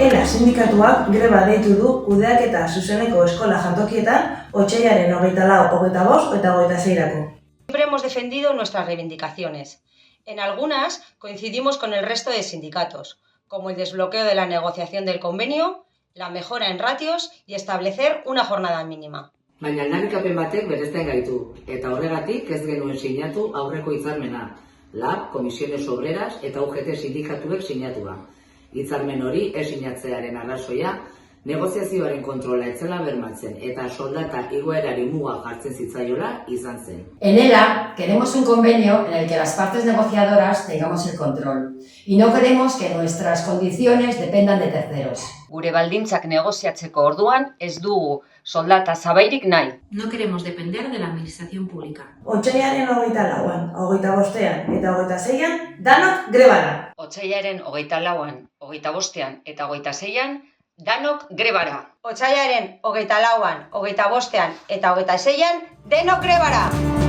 ELA sindikatuak greba deitu du kudeaketa zuzeneko eskola jantokietan otsailaren 24, 25 eta 26-rako. Siempre hemos defendido nuestras reivindicaciones. En algunas coincidimos con el resto de sindicatos, como el desbloqueo de la negociación del convenio, la mejora en ratios y establecer una jornada mínima. Baina aldarrikapen batek beresten gaitu, eta horregatik ez genuen sinatu aurreko hitzarmena, LAB, Comisiones Obreras eta UGT sindikatuek sinatua. Hitzarmen hori ez sinatzearen arrazoia, negoziazioaren kontrola ez zela bermatzen eta soldata igoerari muga jartzen zitzaiola izan zen. En ELA queremos un convenio en el que las partes negociadoras tengamos el control y no queremos que nuestras condiciones dependan de terceros. Gure baldintzak negoziatzeko orduan ez dugu soldata zabairik nahi. No queremos depender de la administración pública. Otsailaren 24an, 25ean eta 26ean danok grebara. Otsailaren 24an, 25ean eta 26ean danok grebara. Otsailaren 24an, 25ean eta 26ean denok grebara.